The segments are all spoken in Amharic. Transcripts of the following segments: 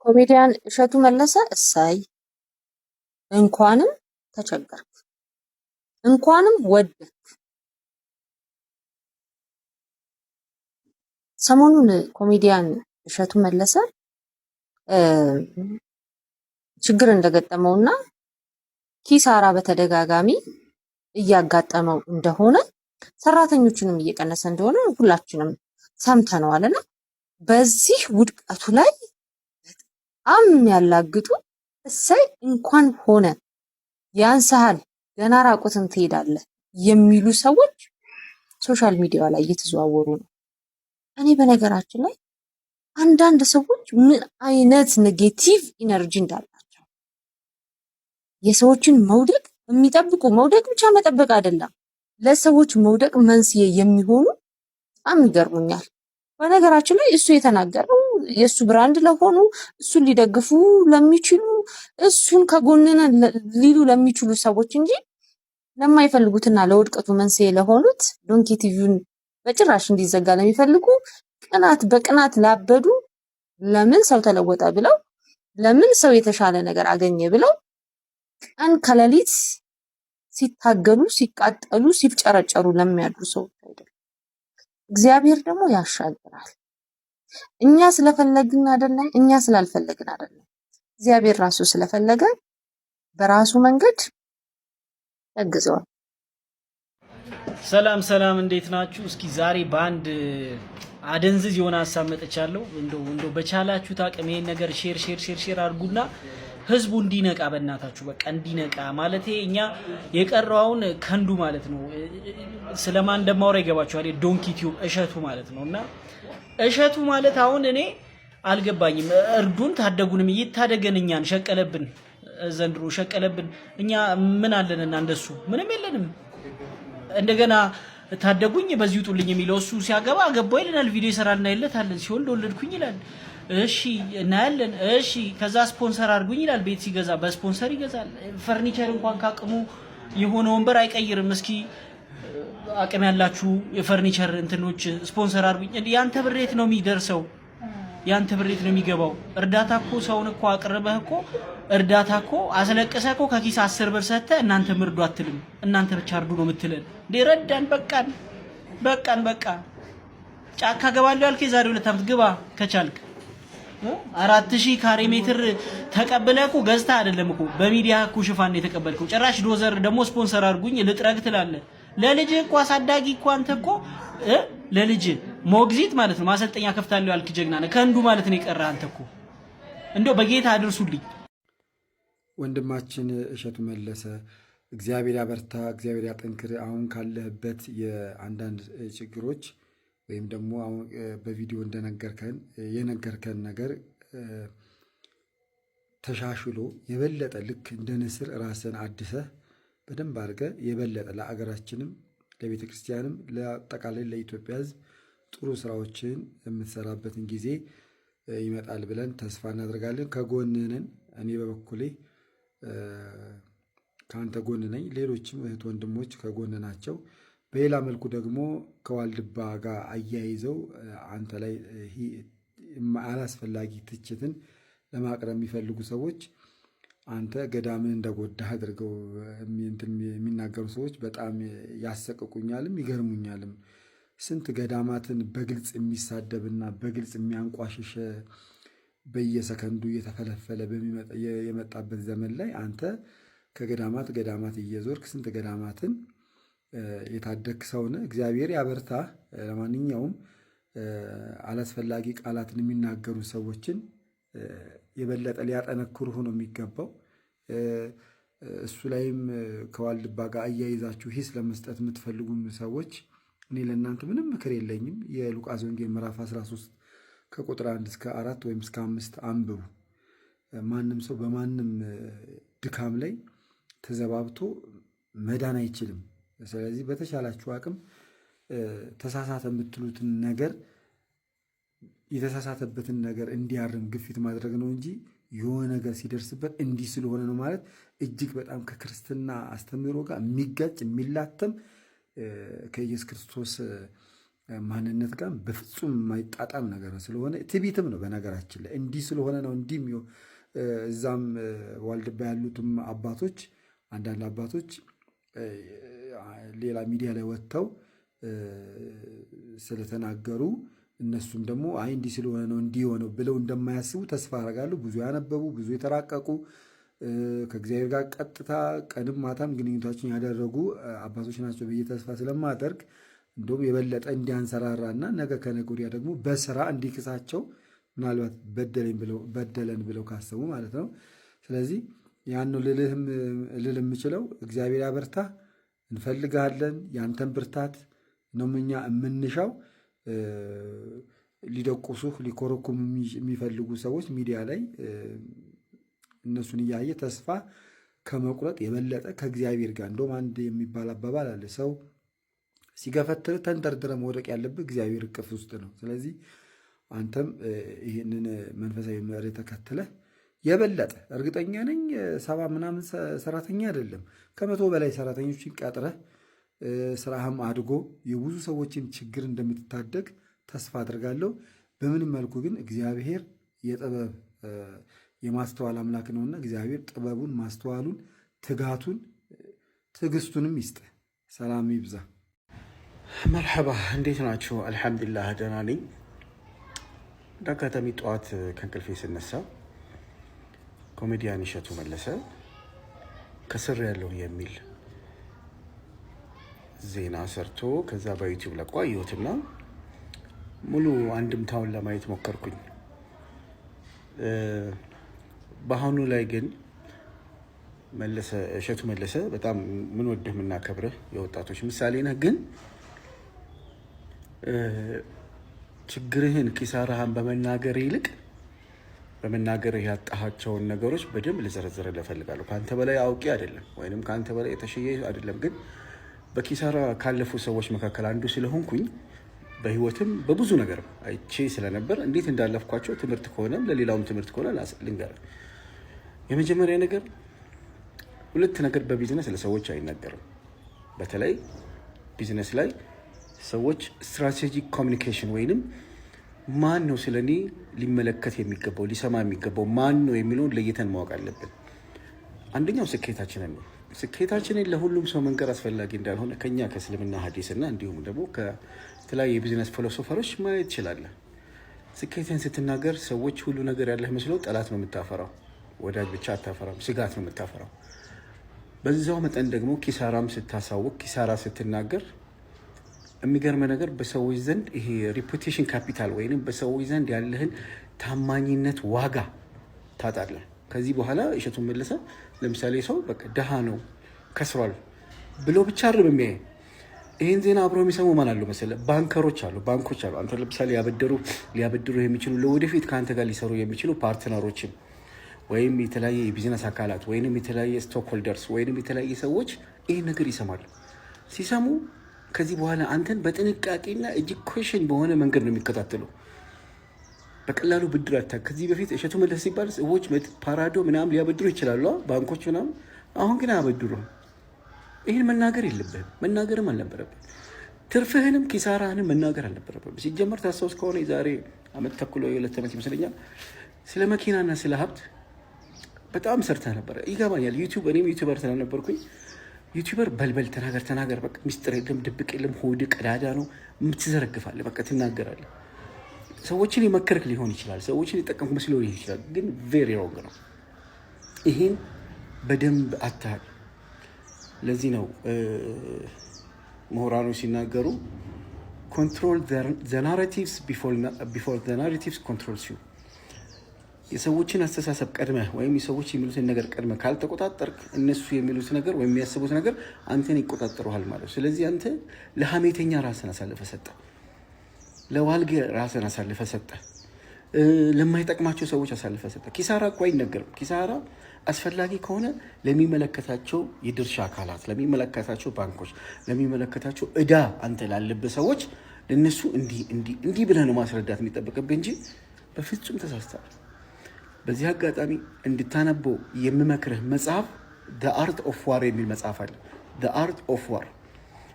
ኮሜዲያን እሸቱ መለሰ እሰይ እንኳንም ተቸገርክ እንኳንም ወደድክ። ሰሞኑን ኮሜዲያን እሸቱ መለሰ ችግር እንደገጠመውና ኪሳራ በተደጋጋሚ እያጋጠመው እንደሆነ ሰራተኞቹንም እየቀነሰ እንደሆነ ሁላችንም ሰምተነዋልና በዚህ ውድቀቱ ላይ በጣም ያላግጡ እሰይ እንኳን ሆነ ያንሳል ገና ራቁትን ትሄዳለህ የሚሉ ሰዎች ሶሻል ሚዲያ ላይ እየተዘዋወሩ ነው። እኔ በነገራችን ላይ አንዳንድ ሰዎች ምን አይነት ኔጌቲቭ ኢነርጂ እንዳላቸው የሰዎችን መውደቅ የሚጠብቁ መውደቅ ብቻ መጠበቅ አይደለም ለሰዎች መውደቅ መንስኤ የሚሆኑ በጣም ይገርሙኛል። በነገራችን ላይ እሱ የተናገረው የሱ ብራንድ ለሆኑ እሱን ሊደግፉ ለሚችሉ እሱን ከጎንነ ሊሉ ለሚችሉ ሰዎች እንጂ ለማይፈልጉትና ለውድቀቱ መንስኤ ለሆኑት ዶንኪ ቲቪውን በጭራሽ እንዲዘጋ ለሚፈልጉ በቅናት ላበዱ ለምን ሰው ተለወጠ ብለው ለምን ሰው የተሻለ ነገር አገኘ ብለው ቀን ከሌሊት ሲታገሉ ሲቃጠሉ ሲፍጨረጨሩ ለሚያድሩ ሰዎች አይደለም። እግዚአብሔር ደግሞ ያሻግራል። እኛ ስለፈለግን አይደለም፣ እኛ ስላልፈለግን አይደለም። እግዚአብሔር ራሱ ስለፈለገ በራሱ መንገድ ያግዘዋል። ሰላም ሰላም፣ እንዴት ናችሁ? እስኪ ዛሬ በአንድ አደንዝዝ የሆነ ሀሳብ መጥቻለሁ። እንደው በቻላችሁት አቅም ይሄን ነገር ሼር አድርጉና ህዝቡ እንዲነቃ በእናታችሁ በቃ እንዲነቃ ማለት እኛ የቀረውን ከንዱ ማለት ነው። ስለማን እንደማወራ ይገባችኋል። ዶንኪ ቲዩብ እሸቱ ማለት ነውና እሸቱ ማለት አሁን እኔ አልገባኝም። እርዱን ታደጉንም ይታደገን። እኛን ሸቀለብን፣ ዘንድሮ ሸቀለብን። እኛ ምን አለንና እንደሱ ምንም የለንም። እንደገና ታደጉኝ በዚህ ውጡልኝ የሚለው እሱ ሲያገባ አገባው ይለናል፣ ቪዲዮ ይሰራልና ይለታለን። ሲወልድ ወለድኩኝ ይላል። እሺ እናያለን። እሺ ከዛ ስፖንሰር አድርጉኝ ይላል። ቤት ሲገዛ በስፖንሰር ይገዛል። ፈርኒቸር እንኳን ካቅሙ የሆነ ወንበር አይቀይርም። እስኪ አቅም ያላችሁ የፈርኒቸር እንትኖች ስፖንሰር አድርጉኝ። ያንተ ብሬት ነው የሚደርሰው፣ ያንተ ብሬት ነው የሚገባው። እርዳታ እኮ ሰውን እኮ አቅርበህ እኮ እርዳታ እኮ አስለቅሰህ እኮ ከኪስ 10 ብር ሰጥተህ እናንተ ምርዱ አትልም። እናንተ ብቻ እርዱ ነው የምትለን። ረዳን፣ በቃ ጫካ ገባለሁ ያልከኝ ዛሬ 2 ዓመት ግባ ከቻልክ 4000 ካሬ ሜትር ተቀበለህ እኮ ገዝተህ አይደለም እኮ በሚዲያ እኮ ሽፋን የተቀበልከው። ጭራሽ ዶዘር ደግሞ ስፖንሰር አድርጉኝ ልጥረግ ትላለህ። ለልጅ እኮ አሳዳጊ እኮ አንተ እኮ ለልጅ ሞግዚት ማለት ነው ማሰልጠኛ ከፍታለሁ ያልክ ጀግና ነህ። ከንዱ ማለት ነው የቀረህ አንተ እኮ። እንደው በጌታ አድርሱልኝ። ወንድማችን እሸቱ መለሰ እግዚአብሔር ያበርታ፣ እግዚአብሔር ያጠንክር። አሁን ካለህበት የአንዳንድ ችግሮች ወይም ደግሞ አሁን በቪዲዮ የነገርከን ነገር ተሻሽሎ የበለጠ ልክ እንደ ንስር ራስን አድሰህ በደንብ አድርገህ የበለጠ ለአገራችንም ለቤተ ክርስቲያንም ለአጠቃላይ ለኢትዮጵያ ሕዝብ ጥሩ ስራዎችን የምትሰራበትን ጊዜ ይመጣል ብለን ተስፋ እናደርጋለን። ከጎንህ ነን። እኔ በበኩሌ ከአንተ ጎን ነኝ። ሌሎችም እህት ወንድሞች ከጎን ናቸው። በሌላ መልኩ ደግሞ ከዋልድባ ጋር አያይዘው አንተ ላይ አላስፈላጊ ትችትን ለማቅረብ የሚፈልጉ ሰዎች አንተ ገዳምን እንደጎዳህ አድርገው የሚናገሩ ሰዎች በጣም ያሰቅቁኛልም ይገርሙኛልም። ስንት ገዳማትን በግልጽ የሚሳደብና በግልጽ የሚያንቋሽሽ በየሰከንዱ እየተፈለፈለ የመጣበት ዘመን ላይ አንተ ገዳማት እየዞርክ ስንት ገዳማትን የታደክ ሰውነ። እግዚአብሔር ያበርታ። ለማንኛውም አላስፈላጊ ቃላትን የሚናገሩ ሰዎችን የበለጠ ሊያጠነክሩህ ነው የሚገባው። እሱ ላይም ከዋልድባ ጋር አያይዛችሁ ሂስ ለመስጠት የምትፈልጉም ሰዎች እኔ ለእናንተ ምንም ምክር የለኝም። የሉቃስ ወንጌል ምዕራፍ 13 ከቁጥር 1 እስከ 4 ወይም እስከ 5 አንብቡ። ማንም ሰው በማንም ድካም ላይ ተዘባብቶ መዳን አይችልም። ስለዚህ በተሻላችሁ አቅም ተሳሳተ የምትሉትን ነገር የተሳሳተበትን ነገር እንዲያርም ግፊት ማድረግ ነው እንጂ የሆነ ነገር ሲደርስበት እንዲህ ስለሆነ ነው ማለት እጅግ በጣም ከክርስትና አስተምህሮ ጋር የሚጋጭ የሚላተም ከኢየሱስ ክርስቶስ ማንነት ጋር በፍጹም የማይጣጣም ነገር ስለሆነ ትዕቢትም ነው። በነገራችን ላይ እንዲህ ስለሆነ ነው እንዲህ እዛም ዋልድባ ያሉትም አባቶች አንዳንድ አባቶች ሌላ ሚዲያ ላይ ወጥተው ስለተናገሩ እነሱም ደግሞ አይ እንዲህ ስለሆነ ነው እንዲህ ሆነው ብለው እንደማያስቡ ተስፋ አደርጋለሁ። ብዙ ያነበቡ ብዙ የተራቀቁ ከእግዚአብሔር ጋር ቀጥታ ቀንም ማታም ግንኙነታችን ያደረጉ አባቶች ናቸው ብዬ ተስፋ ስለማደርግ እንደውም የበለጠ እንዲያንሰራራና ነገ ከነገ ወዲያ ደግሞ በስራ እንዲክሳቸው ምናልባት በደለን ብለው ካሰቡ ማለት ነው። ስለዚህ ያን ነው ልል የምችለው። እግዚአብሔር ያበርታ። እንፈልጋለን። ያንተን ብርታት ነው እኛ የምንሻው። ሊደቁሱህ ሊኮረኩም የሚፈልጉ ሰዎች ሚዲያ ላይ እነሱን እያየ ተስፋ ከመቁረጥ የበለጠ ከእግዚአብሔር ጋር እንደውም አንድ የሚባል አባባል አለ። ሰው ሲገፈትር ተንደርድረ መውደቅ ያለብህ እግዚአብሔር እቅፍ ውስጥ ነው። ስለዚህ አንተም ይህንን መንፈሳዊ መርህ ተከትለህ የበለጠ እርግጠኛ ነኝ 70 ምናምን ሰራተኛ አይደለም 100 በላይ ሰራተኞችን ቀጥረህ ስራህም አድጎ የብዙ ሰዎችን ችግር እንደምትታደግ ተስፋ አድርጋለሁ። በምንም መልኩ ግን እግዚአብሔር የጥበብ የማስተዋል አምላክ ነውና እግዚአብሔር ጥበቡን፣ ማስተዋሉን፣ ትጋቱን፣ ትዕግስቱንም ይስጥ። ሰላም ይብዛ። መርሐባ፣ እንዴት ናችሁ? አልሐምዱሊላህ ደህና ነኝ። እንዳጋጣሚ ጠዋት ከእንቅልፌ ስነሳ ኮሜዲያን እሸቱ መለሰ ከስር ያለው የሚል ዜና ሰርቶ ከዛ በዩቲዩብ ለቋ አየሁትና ሙሉ አንድምታውን ለማየት ሞከርኩኝ። በአሁኑ ላይ ግን እሸቱ መለሰ በጣም ምን ወድህ የምናከብርህ የወጣቶች ምሳሌ ነህ። ግን ችግርህን ኪሳራህን በመናገር ይልቅ በመናገር ያጣሃቸውን ነገሮች በደንብ ልዘረዝርልህ እፈልጋለሁ። ከአንተ በላይ አውቄ አይደለም ወይንም ከአንተ በላይ የተሸየ አይደለም። ግን በኪሳራ ካለፉ ሰዎች መካከል አንዱ ስለሆንኩኝ በህይወትም በብዙ ነገር አይቼ ስለነበር እንዴት እንዳለፍኳቸው ትምህርት ከሆነም ለሌላውም ትምህርት ከሆነ ልንገርህ። የመጀመሪያ ነገር ሁለት ነገር በቢዝነስ ለሰዎች አይነገርም። በተለይ ቢዝነስ ላይ ሰዎች ስትራቴጂክ ኮሚኒኬሽን ወይንም ማን ነው ስለኔ ሊመለከት የሚገባው ሊሰማ የሚገባው ማን ነው የሚለውን ለይተን ማወቅ አለብን። አንደኛው ስኬታችንን ነው። ስኬታችንን ለሁሉም ሰው መንገር አስፈላጊ እንዳልሆነ ከኛ ከእስልምና ሐዲስና እንዲሁም ደግሞ ከተለያዩ የቢዝነስ ፊሎሶፈሮች ማየት ይችላል። ስኬትን ስትናገር ሰዎች ሁሉ ነገር ያለህ መስለው ጠላት ነው የምታፈራው፣ ወዳጅ ብቻ አታፈራም፣ ስጋት ነው የምታፈራው። በዛው መጠን ደግሞ ኪሳራም ስታሳውቅ ኪሳራ ስትናገር የሚገርም ነገር በሰዎች ዘንድ ይሄ ሪፑቴሽን ካፒታል ወይንም በሰዎች ዘንድ ያለህን ታማኝነት ዋጋ ታጣለህ። ከዚህ በኋላ እሸቱን መለሰ ለምሳሌ ሰው በቃ ደሃ ነው ከስሯል ብሎ ብቻ አይደለም የሚያይ። ይሄን ዜና አብሮ የሚሰሙ ማን አሉ መሰለህ? ባንከሮች አሉ፣ ባንኮች አሉ። አንተ ለምሳሌ ሊያበድሩ የሚችሉ ለወደፊት ከአንተ ጋር ሊሰሩ የሚችሉ ፓርትነሮችን ወይም የተለያየ የቢዝነስ አካላት ወይንም የተለያየ ስቶክ ሆልደርስ ወይንም የተለያየ ሰዎች ይህን ነገር ይሰማሉ። ሲሰሙ ከዚህ በኋላ አንተን በጥንቃቄና እጅግ ኮሽን በሆነ መንገድ ነው የሚከታተሉ። በቀላሉ ብድር አታ ከዚህ በፊት እሸቱ መለሰ ሲባል ሰዎች ፓራዶ ምናምን ሊያበድሩ ይችላሉ፣ ባንኮች ምናምን። አሁን ግን አያበድሩም። ይህን መናገር የለብህም፣ መናገርም አልነበረብህም። ትርፍህንም ኪሳራህንም መናገር አልነበረብህም። ሲጀመር ታስታውስ ከሆነ የዛሬ ዓመት ተኩል ወይ 2 ዓመት ይመስለኛል ስለ መኪናና ስለ ሀብት በጣም ሰርተህ ነበረ። ይገባኛል። እኔም ዩቲዩበር ስለነበርኩኝ ዩቲዩበር በልበል ተናገር፣ በቃ ሚስጥር የለም ድብቅ የለም፣ ሆድ ቀዳዳ ነው፣ የምትዘረግፋለህ፣ በቃ ትናገራለህ። ሰዎችን የመከርክ ሊሆን ይችላል፣ ሰዎችን የጠቀምክ መስሎ ሊሆን ይችላል፣ ግን ቬሪ ሮንግ ነው። ይሄን በደንብ አታል። ለዚህ ነው ምሁራኖች ሲናገሩ ኮንትሮል ዘ ናሬቲቭስ ቢፎር ዘ ናሬቲቭስ ኮንትሮልስ ዩ። የሰዎችን አስተሳሰብ ቀድመህ ወይም የሰዎች የሚሉትን ነገር ቀድመህ ካልተቆጣጠርክ እነሱ የሚሉት ነገር ወይም የሚያስቡት ነገር አንተን ይቆጣጠሩሃል ማለት ነው። ስለዚህ አንተ ለሐሜተኛ ራስን አሳልፈ ሰጠ፣ ለዋልጌ ራስን አሳልፈ ሰጠ፣ ለማይጠቅማቸው ሰዎች አሳልፈ ሰጠ። ኪሳራ እኮ አይነገርም። ኪሳራ አስፈላጊ ከሆነ ለሚመለከታቸው የድርሻ አካላት፣ ለሚመለከታቸው ባንኮች፣ ለሚመለከታቸው እዳ አንተ ላለብህ ሰዎች ለነሱ እንዲህ ብለህ ነው ማስረዳት የሚጠበቅብህ እንጂ በፍጹም ተሳስተሃል። በዚህ አጋጣሚ እንድታነበው የምመክርህ መጽሐፍ The Art of War የሚል መጽሐፍ አለ። The Art of War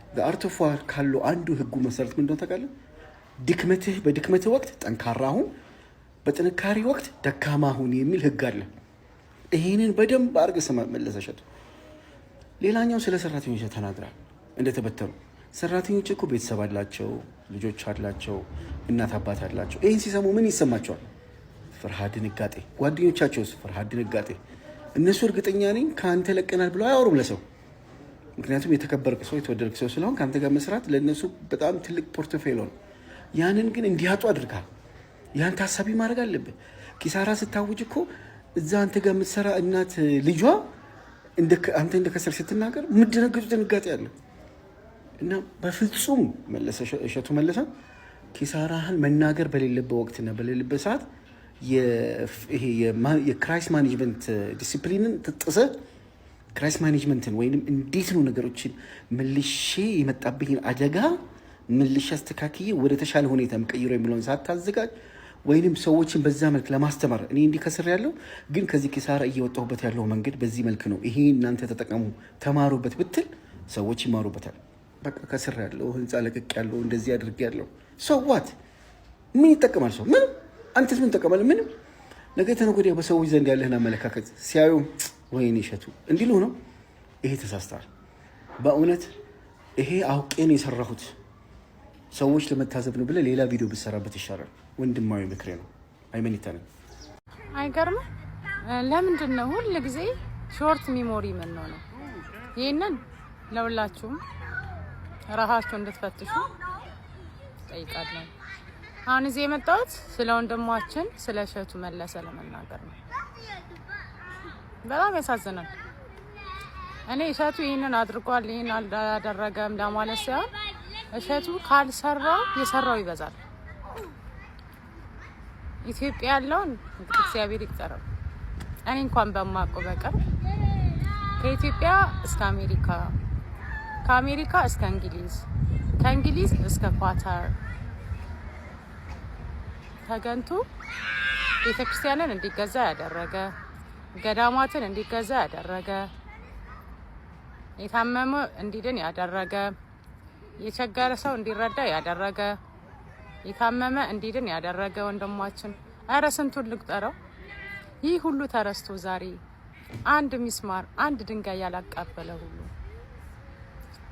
በአርት ኦፍ ዋር ካለው አንዱ ህጉ መሰረት ምን እንደሆነ ታውቃለህ? በድክመትህ ወቅት ጠንካራ ሁን፣ በጥንካሬ ወቅት ደካማ ሁን የሚል ህግ አለ። ይሄንን በደንብ አድርገህ ስማ መለሰ እሸቱ። ሌላኛው ስለ ሰራተኞች ተናግራል። እንደተበተኑ ሰራተኞች እኮ ቤተሰብ አላቸው፣ ልጆች አላቸው፣ እናት አባት አላቸው። ይህን ሲሰሙ ምን ይሰማቸዋል? ፍርሃት፣ ድንጋጤ። ጓደኞቻቸውስ ፍርሃት፣ ድንጋጤ። እነሱ እርግጠኛ ነኝ ከአንተ ለቀናል ብለው አያወሩም ለሰው። ምክንያቱም የተከበርክ ሰው የተወደድክ ሰው ስለሆን ከአንተ ጋር መስራት ለእነሱ በጣም ትልቅ ፖርትፌሊዮ ነው። ያንን ግን እንዲያጡ አድርጋል። ያን ታሳቢ ማድረግ አለብህ። ኪሳራ ስታውጅ እኮ እዛ አንተ ጋር የምትሰራ እናት ልጇ አንተ እንደከሰር ስትናገር የምትደነግጡ ድንጋጤ አለ እና በፍጹም እሸቱ መለሰ ኪሳራህን መናገር በሌለበት ወቅትና በሌለበት ሰዓት የክራይስ ማኔጅመንት ዲሲፕሊንን ጥሰህ ክራይስ ማኔጅመንትን ወይንም እንዴት ነው ነገሮችን መልሼ የመጣብኝን አደጋ መልሼ አስተካክዬ ወደ ተሻለ ሁኔታ መቀየር የሚለውን ሳታዘጋጅ ወይንም ሰዎችን በዛ መልክ ለማስተማር እኔ እንዲህ ከስር ያለው ግን ከዚህ ኪሳራ እየወጣሁበት ያለው መንገድ በዚህ መልክ ነው፣ ይሄ እናንተ ተጠቀሙ ተማሩበት ብትል ሰዎች ይማሩበታል። በቃ ከስር ያለው ህንፃ ለቅቅ ያለው እንደዚህ አድርግ ያለው ሰዋት ምን ይጠቀማል? ሰው ምንም። አንተስ ምን ተጠቀማል? ምንም። ነገ ተነገ ወዲያ በሰዎች ዘንድ ያለህን አመለካከት ሲያዩ ወይኔ እሸቱ እንዲሉ ነው። ይሄ ተሳስተዋል። በእውነት ይሄ አውቄን የሰራሁት ሰዎች ለመታዘብ ነው ብለህ ሌላ ቪዲዮ ብትሰራበት ይሻላል። ወንድማዊ ምክሬ ነው። አይመኒታ ነኝ። አይገርም? ለምንድን ነው ሁሉ ጊዜ ሾርት ሚሞሪ ምን ነው? ይሄንን ለሁላችሁም ራሳችሁ እንድትፈትሹ ጠይቃለሁ። አሁን እዚህ የመጣሁት ስለ ወንድማችን ስለ እሸቱ መለሰ ለመናገር ነው። በጣም ያሳዝናል። እኔ እሸቱ ይሄንን አድርጓል ይሄን አላደረገም ለማለት ሳይሆን እሸቱ ካልሰራው የሰራው ይበዛል። ኢትዮጵያ ያለውን እግዚአብሔር ይቅጠረው። እኔ እንኳን በማውቀው በቀር ከኢትዮጵያ እስከ አሜሪካ፣ ከአሜሪካ እስከ እንግሊዝ፣ ከእንግሊዝ እስከ ኳታር ተገንቶ ቤተክርስቲያንን እንዲገዛ ያደረገ፣ ገዳማትን እንዲገዛ ያደረገ፣ የታመመ እንዲድን ያደረገ፣ የቸገረ ሰው እንዲረዳ ያደረገ፣ የታመመ እንዲድን ያደረገ ወንድማችን ኧረ ስንቱን ልቁጠረው። ይህ ሁሉ ተረስቶ ዛሬ አንድ ሚስማር አንድ ድንጋይ ያላቃበለ ሁሉ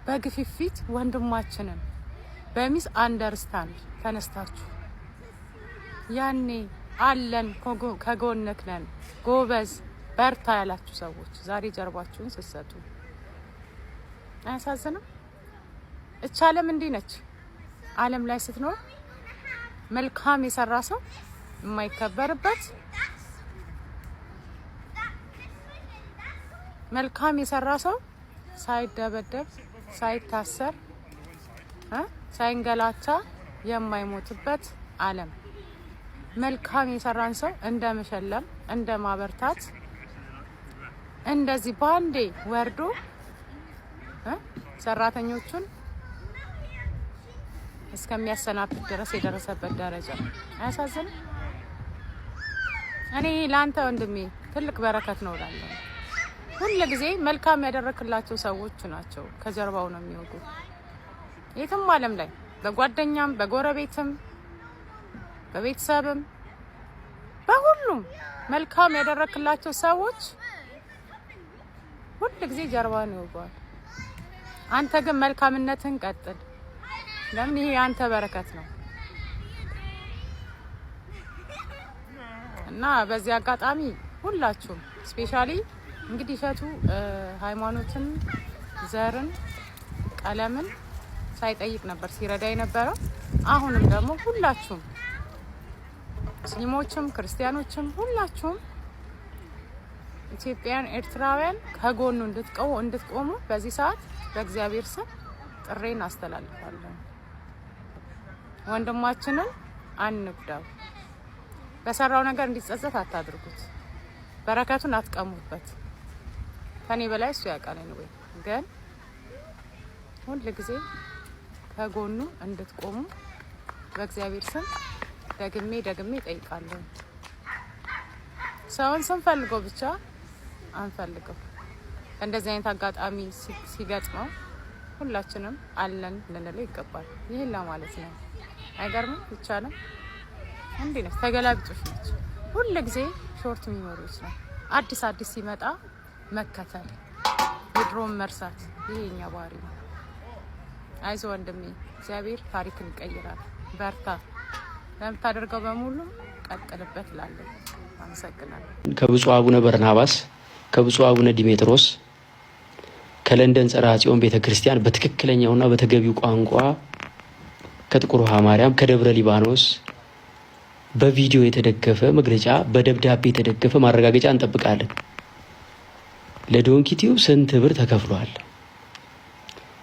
በግፊት ወንድማችንን በሚስ አንደርስታንድ ተነስታችሁ ያኔ አለን ከጎንክ ነን ጎበዝ በርታ ያላችሁ ሰዎች ዛሬ ጀርባችሁን ስትሰጡ አያሳዝንም? እቻ ዓለም እንዲህ ነች። ዓለም ላይ ስትኖር መልካም የሰራ ሰው የማይከበርበት፣ መልካም የሰራ ሰው ሳይደበደብ ሳይታሰር ሳይንገላታ የማይሞትበት ዓለም፣ መልካም የሰራን ሰው እንደ መሸለም እንደ ማበርታት እንደዚህ ባንዴ ወርዶ ሰራተኞቹን እስከሚያሰናብት ድረስ የደረሰበት ደረጃ አያሳዝንም? እኔ ላንተ ወንድሜ ትልቅ በረከት ነው እላለሁ። ሁሉ ጊዜ መልካም ያደረክላቸው ሰዎች ናቸው ከጀርባው ነው የሚወጉ። የትም ዓለም ላይ በጓደኛም በጎረቤትም በቤተሰብም በሁሉም መልካም ያደረክላቸው ሰዎች ሁሉ ጊዜ ጀርባውን ይወጋል። አንተ ግን መልካምነትን ቀጥል። ለምን? ይሄ አንተ በረከት ነው። እና በዚህ አጋጣሚ ሁላችሁም ስፔሻሊ እንግዲህ እሸቱ ሃይማኖትን፣ ዘርን፣ ቀለምን ሳይጠይቅ ነበር ሲረዳ የነበረው። አሁንም ደግሞ ሁላችሁም ሙስሊሞችም ክርስቲያኖችም ሁላችሁም ኢትዮጵያውያን፣ ኤርትራውያን ከጎኑ እንድትቆሙ በዚህ ሰዓት በእግዚአብሔር ስም ጥሬን አስተላልፋለሁ። ወንድማችንን አንጉዳው። በሰራው ነገር እንዲጸጸት አታድርጉት። በረከቱን አትቀሙበት። ከኔ በላይ እሱ ያውቃል። ወይ ግን ሁሉ ጊዜ ከጎኑ እንድትቆሙ በእግዚአብሔር ስም ደግሜ ጠይቃለሁ። ሰውን ስንፈልገው ብቻ አንፈልገው። እንደዚህ አይነት አጋጣሚ ሲገጥመው ሁላችንም አለን ልንለው ይገባል። ይሄን ለማለት ነው። አይገርምም? ይቻላል እንዴ ነው ተገላብጦሽ ነች። ሁሉ ጊዜ ሾርት ሚሞሪዎች ነው። አዲስ ሲመጣ መከተል፣ የድሮም መርሳት፣ ይሄ የኛ ባህሪ ነው። አይዞ ወንድሜ፣ እግዚአብሔር ታሪክን ይቀይራል። በርታ፣ ለምታደርገው በሙሉ ቀጥልበት እላለሁ። አመሰግናለሁ። ከብፁዕ አቡነ በርናባስ፣ ከብፁዕ አቡነ ዲሜጥሮስ ከለንደን ጸርዐ ጽዮን ቤተክርስቲያን በትክክለኛውና በተገቢው ቋንቋ ከጥቁር ውሃ ማርያም ከደብረ ሊባኖስ በቪዲዮ የተደገፈ መግለጫ በደብዳቤ የተደገፈ ማረጋገጫ እንጠብቃለን። ለዶንኪ ቲዩብ ስንት ብር ተከፍሏል?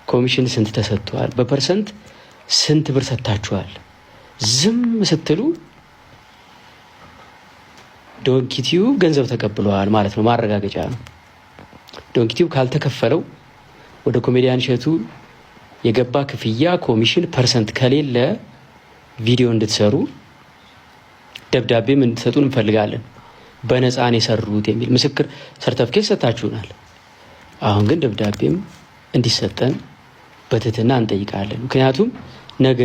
ኮሚሽን ስንት ተሰጥቷል? በፐርሰንት ስንት ብር ሰጥታችኋል? ዝም ስትሉ ዶንኪ ቲዩብ ገንዘብ ተቀብሏል ማለት ነው። ማረጋገጫ ነው። ዶንኪ ቲዩብ ካልተከፈለው ወደ ኮሜዲያን እሸቱ የገባ ክፍያ ኮሚሽን ፐርሰንት ከሌለ ቪዲዮ እንድትሰሩ ደብዳቤም እንድትሰጡን እንፈልጋለን። በነፃን የሰሩት የሚል ምስክር ሰርተፍኬት ሰጥታችሁናል። አሁን ግን ደብዳቤም እንዲሰጠን በትህትና እንጠይቃለን። ምክንያቱም ነገ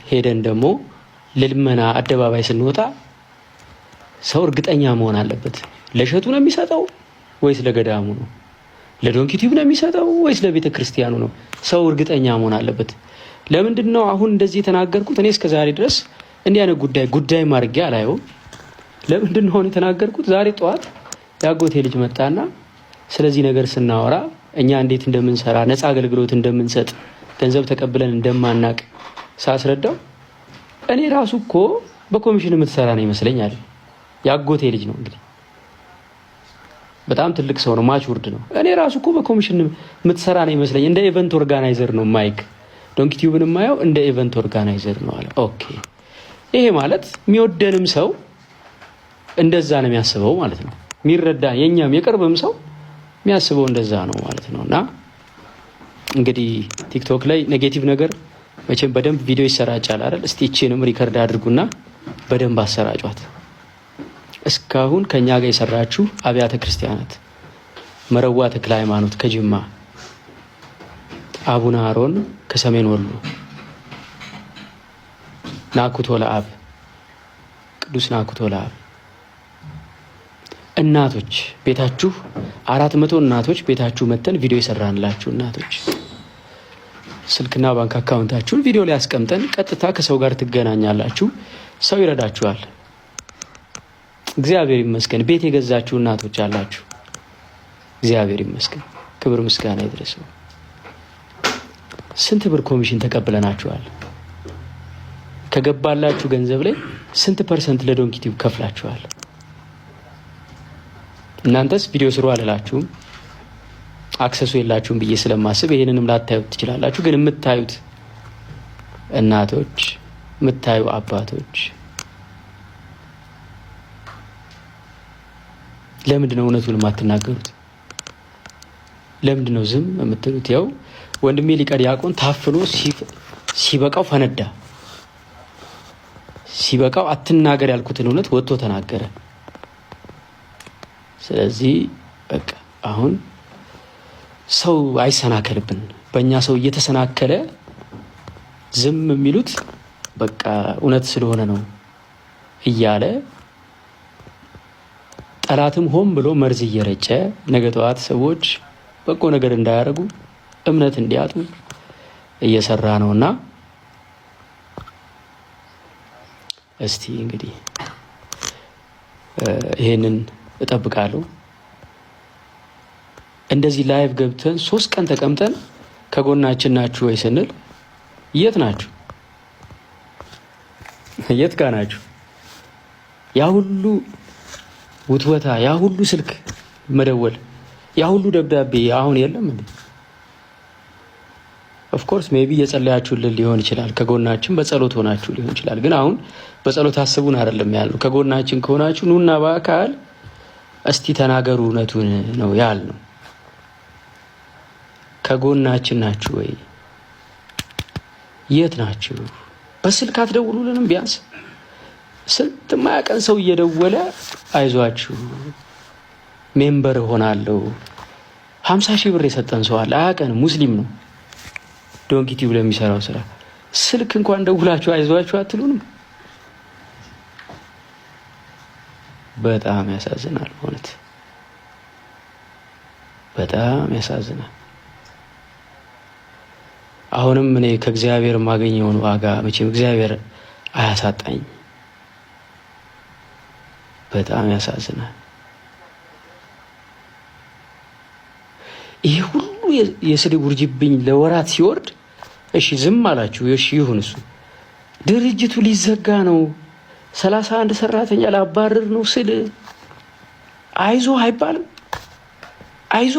ሄደን ደግሞ ለልመና አደባባይ ስንወጣ ሰው እርግጠኛ መሆን አለበት። ለእሸቱ ነው የሚሰጠው ወይስ ለገዳሙ ነው? ለዶንኪ ቲዩብ ነው የሚሰጠው ወይስ ለቤተ ክርስቲያኑ ነው? ሰው እርግጠኛ መሆን አለበት። ለምንድን ነው አሁን እንደዚህ የተናገርኩት? እኔ እስከ ዛሬ ድረስ እንዲህ አይነት ጉዳይ ማድረግ አላየውም። ለምንድን ነው የተናገርኩት? ዛሬ ጠዋት ያጎቴ ልጅ መጣና ስለዚህ ነገር ስናወራ እኛ እንዴት እንደምንሰራ ነፃ አገልግሎት እንደምንሰጥ ገንዘብ ተቀብለን እንደማናቅ ሳስረዳው እኔ ራሱ እኮ በኮሚሽን የምትሰራ ነው ይመስለኛል። ያጎቴ ልጅ ነው እንግዲህ በጣም ትልቅ ሰው ነው፣ ማቹርድ ነው። እኔ ራሱ እኮ በኮሚሽን የምትሰራ ነው ይመስለኝ። እንደ ኢቨንት ኦርጋናይዘር ነው ማይክ ዶንኪ ቲዩብን የማየው እንደ ኢቨንት ኦርጋናይዘር ነው አለ። ኦኬ፣ ይሄ ማለት የሚወደንም ሰው እንደዛ ነው የሚያስበው ማለት ነው። የሚረዳ የኛም የቅርብም ሰው የሚያስበው እንደዛ ነው ማለት ነው። እና እንግዲህ ቲክቶክ ላይ ኔጌቲቭ ነገር መቼም በደንብ ቪዲዮ ይሰራጫል አይደል? እስቲ እቺንም ሪከርድ አድርጉና በደንብ አሰራጯት። እስካሁን ከኛ ጋር የሰራችሁ አብያተ ክርስቲያናት መረዋ ተክለ ሃይማኖት ከጅማ፣ አቡነ አሮን ከሰሜን ወሎ፣ ናኩቶ ለአብ ቅዱስ ናኩቶ ለአብ እናቶች ቤታችሁ 400 እናቶች ቤታችሁ መተን ቪዲዮ የሰራንላችሁ እናቶች ስልክና ባንክ አካውንታችሁን ቪዲዮ ላይ አስቀምጠን ቀጥታ ከሰው ጋር ትገናኛላችሁ። ሰው ይረዳችኋል። እግዚአብሔር ይመስገን። ቤት የገዛችሁ እናቶች አላችሁ። እግዚአብሔር ይመስገን። ክብር ምስጋና ይድረሰው። ስንት ብር ኮሚሽን ተቀብለናችኋል? ከገባላችሁ ገንዘብ ላይ ስንት ፐርሰንት ለዶንኪ ቲዩብ ከፍላችኋል? እናንተስ ቪዲዮ ስሩ አልላችሁም፣ አክሰሱ የላችሁም ብዬ ስለማስብ ይሄንንም ላታዩት ትችላላችሁ። ግን የምታዩት እናቶች፣ የምታዩ አባቶች ለምንድን ነው እውነቱን የማትናገሩት? ለምንድን ነው ዝም የምትሉት? ያው ወንድሜ ሊቀ ዲያቆን ታፍኖ ሲበቃው ፈነዳ። ሲበቃው አትናገር ያልኩትን እውነት ወጥቶ ተናገረ። ስለዚህ በቃ አሁን ሰው አይሰናከልብን። በእኛ ሰው እየተሰናከለ ዝም የሚሉት በቃ እውነት ስለሆነ ነው እያለ ጠላትም ሆን ብሎ መርዝ እየረጨ ነገ ጠዋት ሰዎች በጎ ነገር እንዳያደርጉ እምነት እንዲያጡ እየሰራ ነውና እስቲ እንግዲህ ይሄንን እጠብቃለሁ። እንደዚህ ላይቭ ገብተን 3 ቀን ተቀምጠን ከጎናችን ናችሁ ወይ ስንል የት ናችሁ? የት ጋር ናችሁ? ያ ሁሉ ውትወታ፣ ያ ሁሉ ስልክ መደወል፣ ያ ሁሉ ደብዳቤ አሁን የለም እንዴ? ኦፍ ኮርስ ሜቢ እየጸለያችሁልን ሊሆን ይችላል። ከጎናችን በጸሎት ሆናችሁ ሊሆን ይችላል። ግን አሁን በጸሎት አስቡን አይደለም ያልነው። ከጎናችን ከሆናችሁ ኑና በአካል እስቲ ተናገሩ እውነቱን ነው ያልነው። ከጎናችን ናችሁ ወይ? የት ናችሁ? በስልክ አትደውሉልንም? ቢያንስ ስንት ማያቀን ሰው እየደወለ አይዟችሁ ሜምበር ሆናለሁ 50 ሺህ ብር የሰጠን ሰው አለ። አያቀንም፣ ሙስሊም ነው። ዶንኪ ቲዩብ ለሚሰራው ስራ ስልክ እንኳን ደውላችሁ አይዟችሁ አትሉንም? በጣም ያሳዝናል። እውነት በጣም ያሳዝናል። አሁንም እኔ ከእግዚአብሔር የማገኘውን ዋጋ መቼም እግዚአብሔር አያሳጣኝ። በጣም ያሳዝናል። ይሄ ሁሉ የስድብ ውርጅብኝ ለወራት ሲወርድ እሺ ዝም አላችሁ። እሺ ይሁን፣ እሱ ድርጅቱ ሊዘጋ ነው 31 ሰራተኛ ላባረር ነው ስል አይዞ አይባልም? አይዞ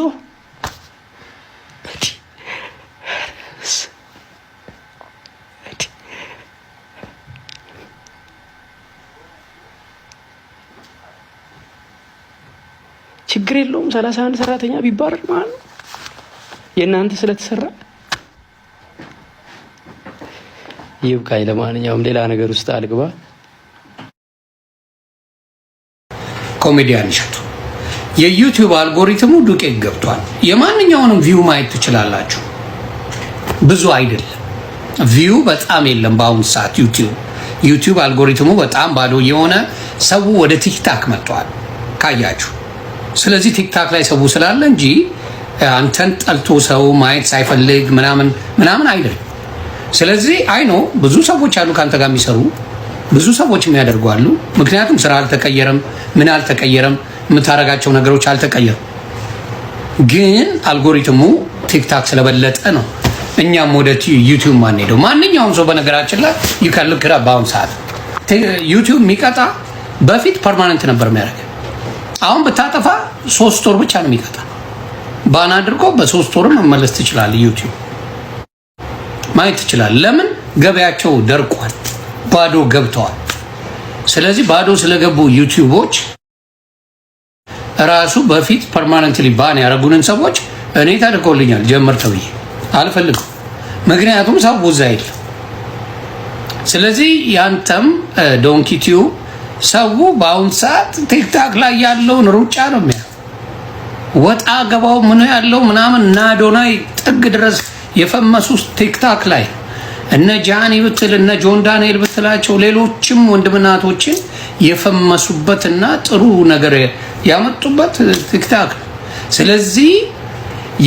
ችግር የለውም 31 ሰራተኛ ቢባረር ማለት ነው የእናንተ ስለተሰራ ይብቃኝ። ለማንኛውም ሌላ ነገር ውስጥ አልግባ። ኮሜዲያን እሸቱ የዩቲዩብ አልጎሪትሙ ዱቄት ገብቷል። የማንኛውንም ቪው ማየት ትችላላችሁ። ብዙ አይደለም ቪው በጣም የለም በአሁኑ ሰዓት ዩቲዩብ አልጎሪትሙ በጣም ባዶ የሆነ ሰው ወደ ቲክታክ መጥቷል ካያችሁ። ስለዚህ ቲክታክ ላይ ሰው ስላለ እንጂ አንተን ጠልቶ ሰው ማየት ሳይፈልግ ምናምን አይደለም። ስለዚህ አይኖ ብዙ ሰዎች አሉ ካንተ ጋር የሚሰሩ ብዙ ሰዎች የሚያደርጉ አሉ። ምክንያቱም ስራ አልተቀየረም፣ ምን አልተቀየረም፣ የምታረጋቸው ነገሮች አልተቀየሩም። ግን አልጎሪትሙ ቲክታክ ስለበለጠ ነው እኛም ወደ ዩቲዩብ ማን ሄደው። ማንኛውም ሰው በነገራችን ላይ ይከልክራ በአሁን ሰዓት ዩቲዩብ የሚቀጣ በፊት ፐርማነንት ነበር የሚያደርግ። አሁን ብታጠፋ 3 ወር ብቻ ነው የሚቀጣ። ባን አድርጎ በ3 ወር መመለስ ትችላለህ። ዩቲዩብ ማየት ትችላለህ። ለምን ገበያቸው ደርቋል፣ ባዶ ገብተዋል። ስለዚህ ባዶ ስለገቡ ዩቲዩቦች ራሱ በፊት ፐርማነንትሊ ባን ያረጉንን ሰዎች እኔ ታድርጎልኛል ጀምር ተብዬ አልፈልግም። ምክንያቱም ሰው ብዙ አይደል። ስለዚህ ያንተም ዶንኪ ቲዩብ ሰው በአሁን ሰዓት ቲክታክ ላይ ያለውን ሩጫ ነው የሚያ ወጣ ገባው ምን ያለው ምናምን እና ዶናይ ጥግ ድረስ የፈመሱ ቲክታክ ላይ እነ ጃኒ ብትል እነ ጆን ዳንኤል ብትላቸው ሌሎችም ወንድምናቶችን የፈመሱበትና ጥሩ ነገር ያመጡበት ቲክታክ። ስለዚህ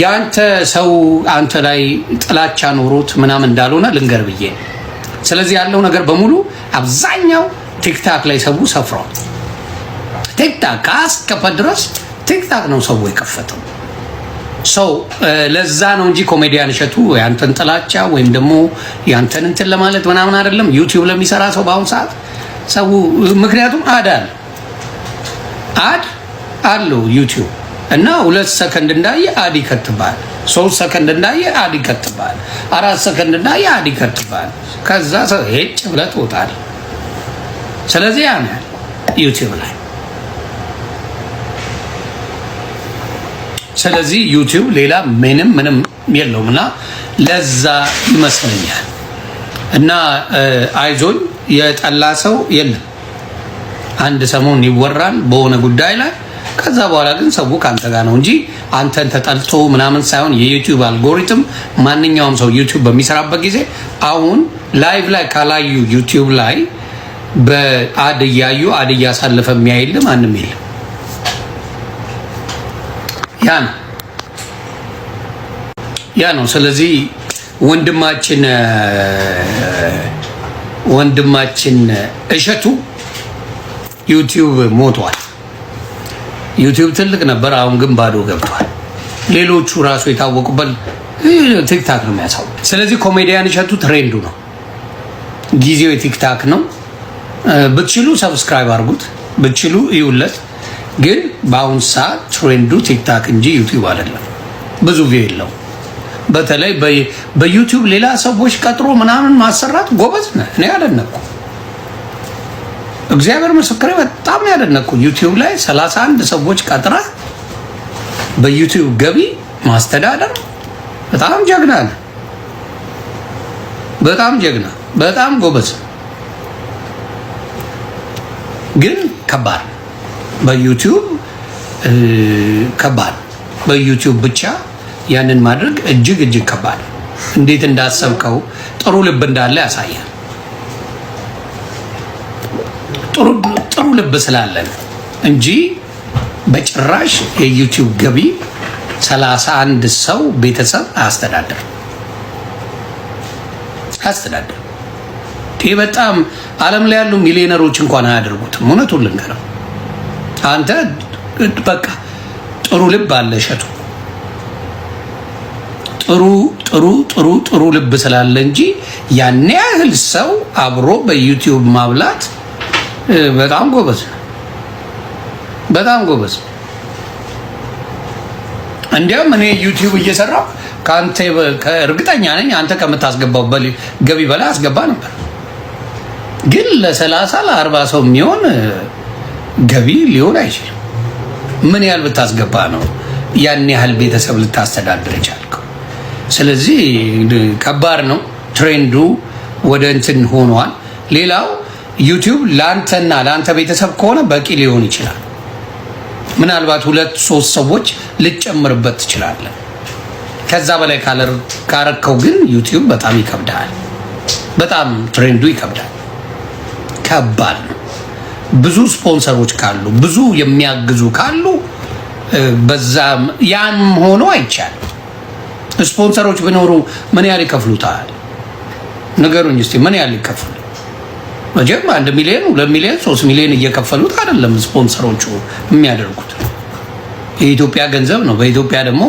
ያንተ ሰው አንተ ላይ ጥላቻ ኖሮት ምናምን እንዳልሆነ ልንገር ብዬ። ስለዚህ ያለው ነገር በሙሉ አብዛኛው ቲክታክ ላይ ሰው ሰፍሯል። ቲክታክ ካስከፈ ድረስ ቲክታክ ነው ሰው የከፈተው። ሰው ለዛ ነው እንጂ ኮሜዲያን እሸቱ ያንተን ጥላቻ ወይም ደግሞ ያንተን እንትን ለማለት ምናምን አይደለም። ዩቲዩብ ለሚሰራ ሰው በአሁን ሰዓት ሰው ምክንያቱም አድ አለው ዩቲዩብ እና 2 ሰከንድ እንዳየ አድ ይከትባል፣ 3 ሰከንድ እንዳየ አድ ይከትባል፣ 4 ሰከንድ እንዳየ አድ ይከትባል። ከዛ ሰው ሄጭ ብለህ ትወጣለህ። ስለዚህ ያን ዩቲዩብ ላይ ስለዚህ ዩቲዩብ ሌላ ምንም የለውም እና ለዛ ይመስለኛል እና አይዞኝ የጠላ ሰው የለም። አንድ ሰሞን ይወራል በሆነ ጉዳይ ላይ ከዛ በኋላ ግን ሰው ካንተ ጋር ነው እንጂ አንተን ተጠልቶ ምናምን ሳይሆን የዩቲዩብ አልጎሪትም ማንኛውም ሰው ዩቲዩብ በሚሰራበት ጊዜ አሁን ላይቭ ላይ ካላዩ ዩቲዩብ ላይ በአድ እያዩ አድ እያሳለፈ የሚያይል ማንም የለም። ያ ነው። ስለዚህ ወንድማችን እሸቱ ዩቲዩብ ሞቷል። ዩቲዩብ ትልቅ ነበር፣ አሁን ግን ባዶ ገብቷል። ሌሎቹ ራሱ የታወቁበት ቲክታክ ነው የሚያሳውቅ። ስለዚህ ኮሜዲያን እሸቱ ትሬንዱ ነው፣ ጊዜው የቲክታክ ነው። ብትችሉ ሰብስክራይብ አድርጉት፣ ብትችሉ እዩለት። ግን በአሁን ሰዓት ትሬንዱ ቲክታክ እንጂ ዩቲዩብ አይደለም። ብዙ ቪው የለው። በተለይ በዩቲዩብ ሌላ ሰዎች ቀጥሮ ምናምን ማሰራት ጎበዝ ነህ። እኔ ያደነኩ እግዚአብሔር ምስክሬ በጣም ነው ያደነኩ። ዩቲዩብ ላይ 31 ሰዎች ቀጥራ በዩቲዩብ ገቢ ማስተዳደር በጣም ጀግና ነህ። በጣም ጀግና፣ በጣም ጎበዝ። ግን ከባድ በዩቲዩብ ከባድ፣ በዩቲዩብ ብቻ ያንን ማድረግ እጅግ ከባድ። እንዴት እንዳሰብከው ጥሩ ልብ እንዳለ ያሳያል። ጥሩ ልብ ስላለን እንጂ በጭራሽ የዩቲዩብ ገቢ 31 ሰው ቤተሰብ አያስተዳድርም። ይህ በጣም ዓለም ላይ ያሉ ሚሊዮነሮች እንኳን አያደርጉትም። እውነቱን ልንገረው፣ አንተ በቃ ጥሩ ልብ አለ እሸቱ። ጥሩ ልብ ስላለ እንጂ ያን ያህል ሰው አብሮ በዩቲዩብ ማብላት በጣም ጎበዝ ነው። በጣም ጎበዝ። እንዲያውም እኔ ዩቲዩብ እየሰራሁ ከአንተ እርግጠኛ ነኝ አንተ ከምታስገባው ገቢ በላይ አስገባ ነበር። ግን ለ30 ለ40 ሰው የሚሆን ገቢ ሊሆን አይችልም። ምን ያህል ብታስገባ ነው ያን ያህል ቤተሰብ ልታስተዳድር የቻልከው? ስለዚህ ከባድ ነው። ትሬንዱ ወደ እንትን ሆኗል። ሌላው ዩቲዩብ ለአንተና ለአንተ ቤተሰብ ከሆነ በቂ ሊሆን ይችላል። ምናልባት 2-3 ሰዎች ልጨምርበት ትችላለህ። ከዛ በላይ ካረከው ግን ዩቲዩብ በጣም ይከብዳል። በጣም ትሬንዱ ይከብዳል። ከባድ ነው። ብዙ ስፖንሰሮች ካሉ፣ ብዙ የሚያግዙ ካሉ በዛም ያን ሆኖ አይቻልም። ስፖንሰሮች ቢኖሩ ምን ያህል ይከፍሉታል? ንገሩኝ እስቲ ምን ያህል ይከፍሉ? መቼም 1 ሚሊዮን 2 ሚሊዮን 3 ሚሊዮን እየከፈሉት አይደለም ስፖንሰሮቹ የሚያደርጉት። የኢትዮጵያ ገንዘብ ነው። በኢትዮጵያ ደግሞ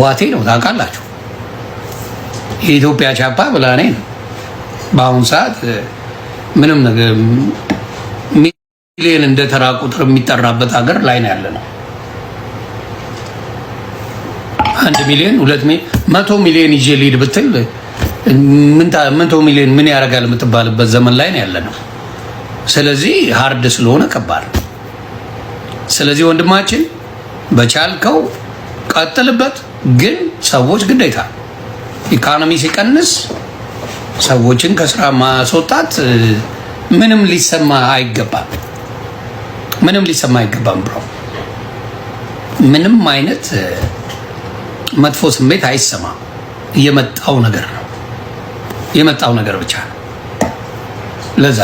ዋቴ ነው ታውቃላችሁ። የኢትዮጵያ ቻፓ ብላኔ ነው። በአሁኑ ሰዓት ምንም ነገር ሚሊዮን እንደ ተራ ቁጥር የሚጠራበት ሀገር ላይ ነው ያለ ነው። 1 ሚሊዮን 2 ሚሊዮን 100 ሚሊዮን ይዤ ልሂድ ብትል ምን ሚሊዮን ምን ያደርጋል የምትባልበት ዘመን ላይ ነው ያለ ነው። ስለዚህ ሃርድ ስለሆነ ከባድ ነው። ስለዚህ ወንድማችን በቻልከው ቀጥልበት። ግን ሰዎች ግዴታ ኢኮኖሚ ሲቀንስ ሰዎችን ከስራ ማስወጣት ምንም ሊሰማ አይገባም። ብሮ ምንም አይነት መጥፎ ስሜት አይሰማም። የመጣው ነገር ብቻ ነው። ለዛ